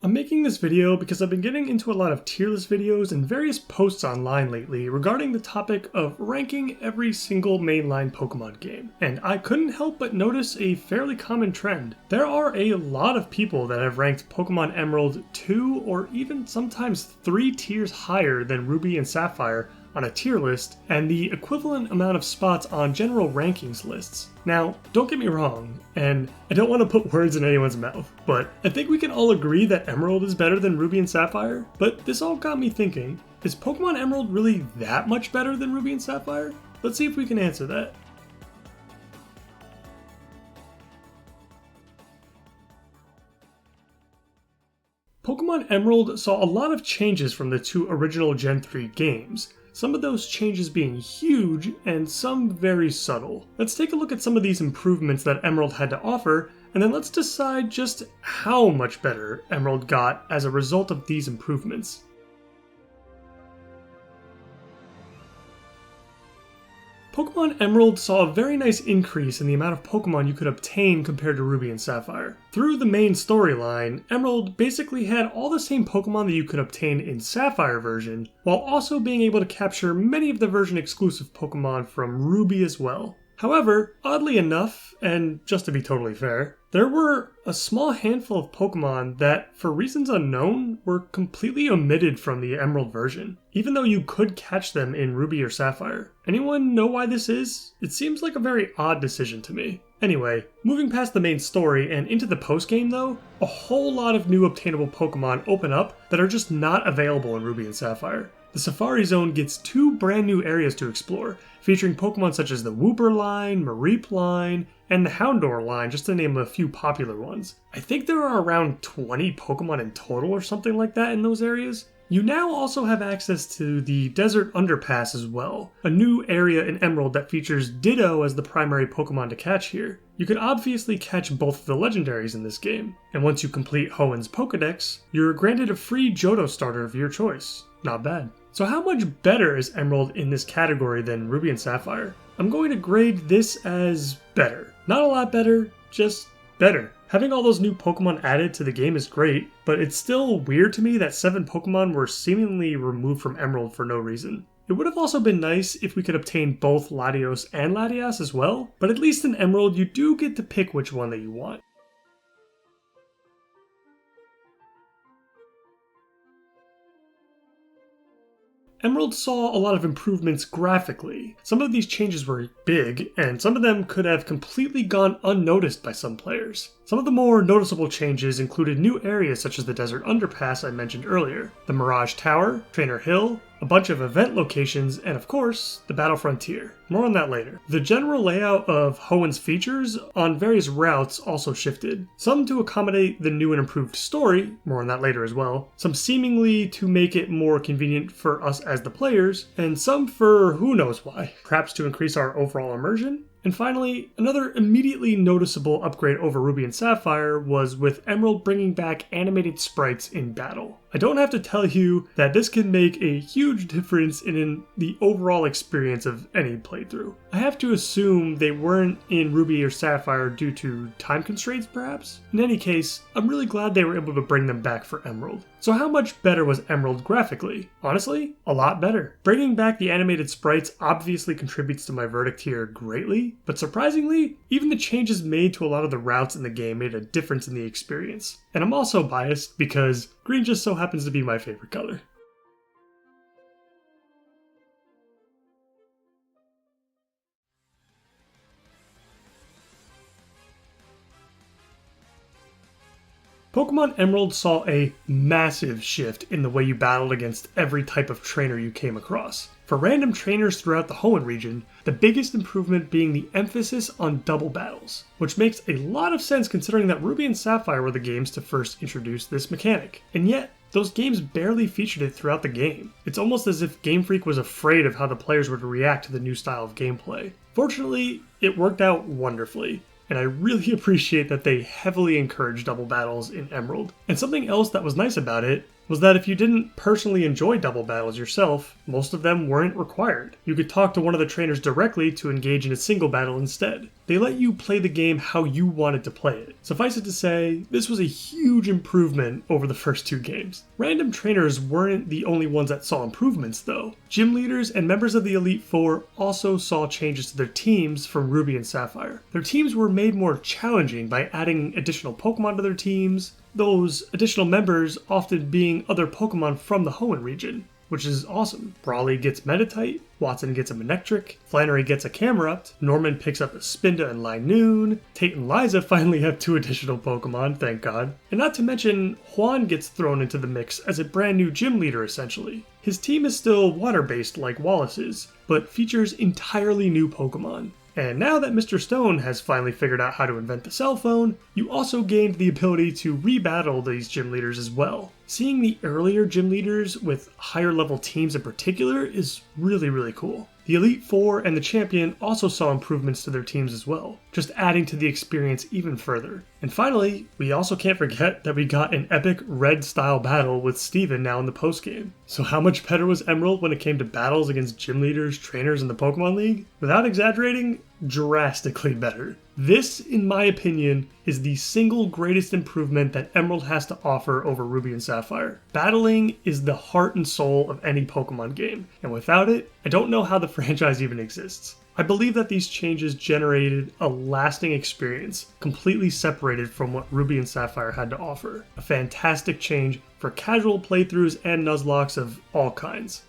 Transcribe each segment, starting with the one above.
I'm making this video because I've been getting into a lot of tier list videos and various posts online lately regarding the topic of ranking every single mainline Pokemon game, and I couldn't help but notice a fairly common trend. There are a lot of people that have ranked Pokemon Emerald 2 or even sometimes 3 tiers higher than Ruby and Sapphire on a tier list, and the equivalent amount of spots on general rankings lists. Now, don't get me wrong, and I don't want to put words in anyone's mouth, but I think we can all agree that Emerald is better than Ruby and Sapphire, but this all got me thinking, is Pokemon Emerald really that much better than Ruby and Sapphire? Let's see if we can answer that. Pokemon Emerald saw a lot of changes from the two original Gen 3 games, some of those changes being huge and some very subtle. Let's take a look at some of these improvements that Emerald had to offer, and then let's decide just how much better Emerald got as a result of these improvements. Pokemon Emerald saw a very nice increase in the amount of Pokemon you could obtain compared to Ruby and Sapphire. Through the main storyline, Emerald basically had all the same Pokemon that you could obtain in Sapphire version, while also being able to capture many of the version exclusive Pokemon from Ruby as well. However, oddly enough, and just to be totally fair, there were a small handful of Pokemon that, for reasons unknown, were completely omitted from the Emerald version, even though you could catch them in Ruby or Sapphire. Anyone know why this is? It seems like a very odd decision to me. Anyway, moving past the main story and into the post-game though, a whole lot of new obtainable Pokemon open up that are just not available in Ruby and Sapphire. The Safari Zone gets 2 brand new areas to explore, featuring Pokemon such as the Wooper line, Mareep line, and the Houndour line, just to name a few popular ones. I think there are around 20 Pokemon in total or something like that in those areas. You now also have access to the Desert Underpass as well, a new area in Emerald that features Ditto as the primary Pokemon to catch here. You can obviously catch both of the legendaries in this game, and once you complete Hoenn's Pokedex, you're granted a free Johto starter of your choice. Not bad. So how much better is Emerald in this category than Ruby and Sapphire? I'm going to grade this as better. Not a lot better, just better. Having all those new Pokemon added to the game is great, but it's still weird to me that 7 Pokemon were seemingly removed from Emerald for no reason. It would have also been nice if we could obtain both Latios and Latias as well, but at least in Emerald you do get to pick which one that you want. Emerald saw a lot of improvements graphically. Some of these changes were big, and some of them could have completely gone unnoticed by some players. Some of the more noticeable changes included new areas such as the Desert Underpass I mentioned earlier, the Mirage Tower, Trainer Hill, a bunch of event locations, and of course, the Battle Frontier. More on that later. The general layout of Hoenn's features on various routes also shifted. Some to accommodate the new and improved story, more on that later as well. Some seemingly to make it more convenient for us as the players, and some for who knows why. Perhaps to increase our overall immersion? And finally, another immediately noticeable upgrade over Ruby and Sapphire was with Emerald bringing back animated sprites in battle. I don't have to tell you that this can make a huge difference in the overall experience of any playthrough. I have to assume they weren't in Ruby or Sapphire due to time constraints perhaps? In any case, I'm really glad they were able to bring them back for Emerald. So how much better was Emerald graphically? Honestly, a lot better. Bringing back the animated sprites obviously contributes to my verdict here greatly, but surprisingly, even the changes made to a lot of the routes in the game made a difference in the experience. And I'm also biased because green just so happens to be my favorite color. Pokemon Emerald saw a massive shift in the way you battled against every type of trainer you came across. For random trainers throughout the Hoenn region, the biggest improvement being the emphasis on double battles, which makes a lot of sense considering that Ruby and Sapphire were the games to first introduce this mechanic. And yet, those games barely featured it throughout the game. It's almost as if Game Freak was afraid of how the players would react to the new style of gameplay. Fortunately, it worked out wonderfully, and I really appreciate that they heavily encourage double battles in Emerald. And something else that was nice about it was that if you didn't personally enjoy double battles yourself, most of them weren't required. You could talk to one of the trainers directly to engage in a single battle instead. They let you play the game how you wanted to play it. Suffice it to say, this was a huge improvement over the first two games. Random trainers weren't the only ones that saw improvements though. Gym leaders and members of the Elite Four also saw changes to their teams from Ruby and Sapphire. Their teams were made more challenging by adding additional Pokemon to their teams, those additional members often being other Pokemon from the Hoenn region, which is awesome. Brawly gets Meditite, Watson gets a Manectric, Flannery gets a Camerupt, Norman picks up a Spinda and Linoon, Tate and Liza finally have 2 additional Pokemon, thank God. And not to mention, Juan gets thrown into the mix as a brand new gym leader essentially. His team is still water-based like Wallace's, but features entirely new Pokemon. And now that Mr. Stone has finally figured out how to invent the cell phone, you also gained the ability to re-battle these gym leaders as well. Seeing the earlier gym leaders with higher level teams in particular is really cool. The Elite Four and the Champion also saw improvements to their teams as well, just adding to the experience even further. And finally, we also can't forget that we got an epic red-style battle with Steven now in the postgame. So how much better was Emerald when it came to battles against gym leaders, trainers, and the Pokemon League? Without exaggerating, drastically better. This, in my opinion, is the single greatest improvement that Emerald has to offer over Ruby and Sapphire. Battling is the heart and soul of any Pokemon game, and without it, I don't know how the franchise even exists. I believe that these changes generated a lasting experience, completely separated from what Ruby and Sapphire had to offer. A fantastic change for casual playthroughs and Nuzlockes of all kinds.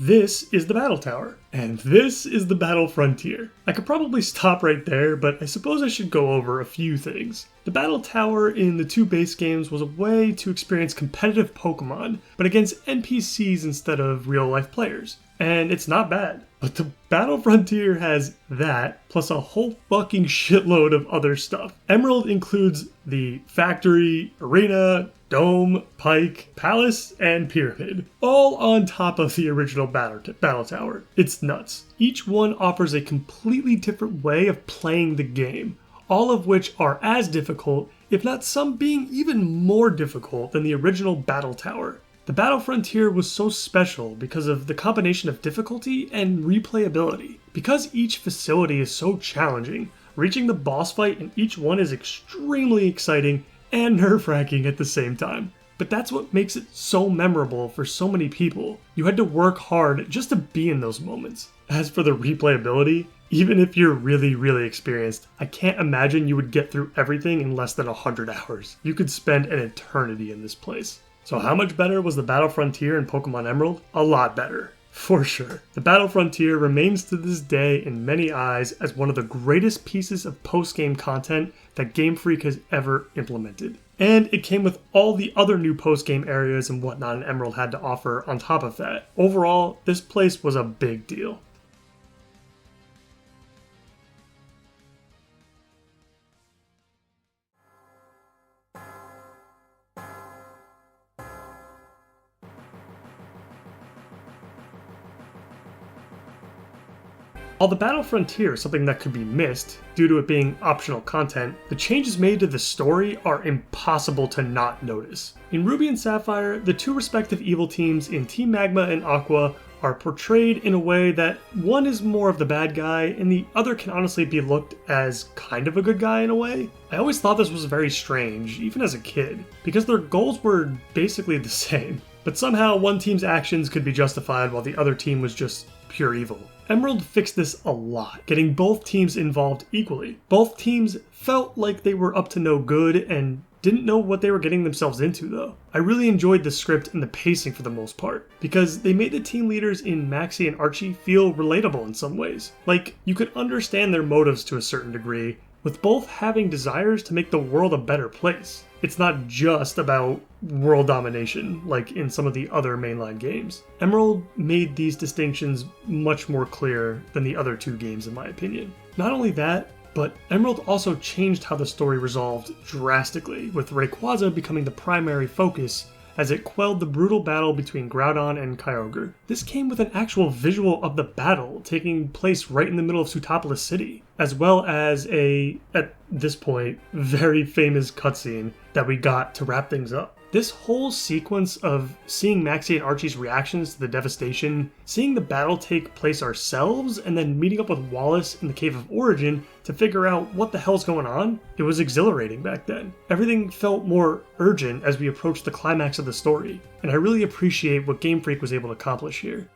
This is the Battle Tower, and this is the Battle Frontier. I could probably stop right there, but I suppose I should go over a few things. The Battle Tower in the 2 base games was a way to experience competitive Pokemon, but against NPCs instead of real-life players. And it's not bad. But the Battle Frontier has that, plus a whole fucking shitload of other stuff. Emerald includes the factory, arena, dome, pike, palace, and pyramid, all on top of the original Battle Tower. It's nuts. Each one offers a completely different way of playing the game, all of which are as difficult, if not some being even more difficult than the original Battle Tower. The Battle Frontier was so special because of the combination of difficulty and replayability. Because each facility is so challenging, reaching the boss fight in each one is extremely exciting and nerve-wracking at the same time. But that's what makes it so memorable for so many people. You had to work hard just to be in those moments. As for the replayability, even if you're really experienced, I can't imagine you would get through everything in less than 100 hours. You could spend an eternity in this place. So how much better was the Battle Frontier in Pokemon Emerald? A lot better. For sure. The Battle Frontier remains to this day in many eyes as one of the greatest pieces of post-game content that Game Freak has ever implemented. And it came with all the other new post-game areas and whatnot Emerald had to offer on top of that. Overall, this place was a big deal. While the Battle Frontier is something that could be missed due to it being optional content, the changes made to the story are impossible to not notice. In Ruby and Sapphire, the 2 respective evil teams in Team Magma and Aqua are portrayed in a way that one is more of the bad guy and the other can honestly be looked as kind of a good guy in a way. I always thought this was very strange, even as a kid, because their goals were basically the same. But somehow one team's actions could be justified while the other team was just pure evil. Emerald fixed this a lot, getting both teams involved equally. Both teams felt like they were up to no good and didn't know what they were getting themselves into though. I really enjoyed the script and the pacing for the most part, because they made the team leaders in Maxie and Archie feel relatable in some ways. Like, you could understand their motives to a certain degree, with both having desires to make the world a better place. It's not just about world domination, like in some of the other mainline games. Emerald made these distinctions much more clear than the other 2 games in my opinion. Not only that, but Emerald also changed how the story resolved drastically, with Rayquaza becoming the primary focus as it quelled the brutal battle between Groudon and Kyogre. This came with an actual visual of the battle taking place right in the middle of Sootopolis City, as well as a, at this point, very famous cutscene that we got to wrap things up. This whole sequence of seeing Maxie and Archie's reactions to the devastation, seeing the battle take place ourselves, and then meeting up with Wallace in the Cave of Origin to figure out what the hell's going on, it was exhilarating back then. Everything felt more urgent as we approached the climax of the story, and I really appreciate what Game Freak was able to accomplish here.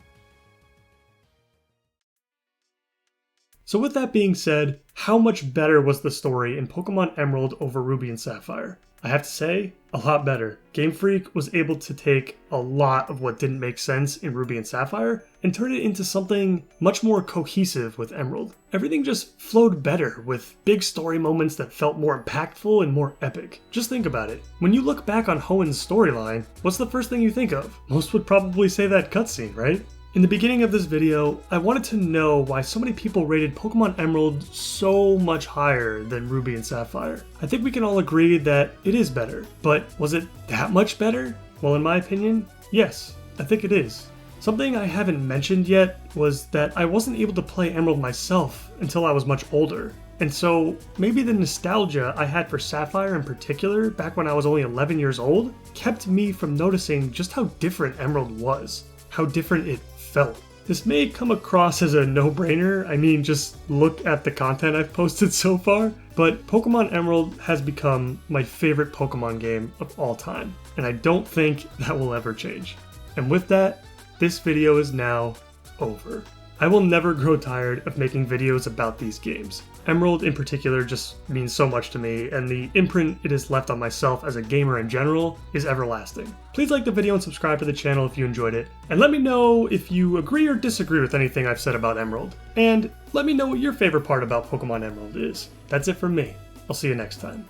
So with that being said, how much better was the story in Pokémon Emerald over Ruby and Sapphire? I have to say, a lot better. Game Freak was able to take a lot of what didn't make sense in Ruby and Sapphire and turn it into something much more cohesive with Emerald. Everything just flowed better with big story moments that felt more impactful and more epic. Just think about it. When you look back on Hoenn's storyline, what's the first thing you think of? Most would probably say that cutscene, right? In the beginning of this video, I wanted to know why so many people rated Pokémon Emerald so much higher than Ruby and Sapphire. I think we can all agree that it is better, but was it that much better? Well, in my opinion, yes, I think it is. Something I haven't mentioned yet was that I wasn't able to play Emerald myself until I was much older. And so maybe the nostalgia I had for Sapphire in particular back when I was only 11 years old kept me from noticing just how different Emerald was, how different it felt. This may come across as a no-brainer, I mean just look at the content I've posted so far, but Pokémon Emerald has become my favorite Pokémon game of all time, and I don't think that will ever change. And with that, this video is now over. I will never grow tired of making videos about these games. Emerald in particular just means so much to me, and the imprint it has left on myself as a gamer in general is everlasting. Please like the video and subscribe to the channel if you enjoyed it, and let me know if you agree or disagree with anything I've said about Emerald. And let me know what your favorite part about Pokemon Emerald is. That's it from me. I'll see you next time.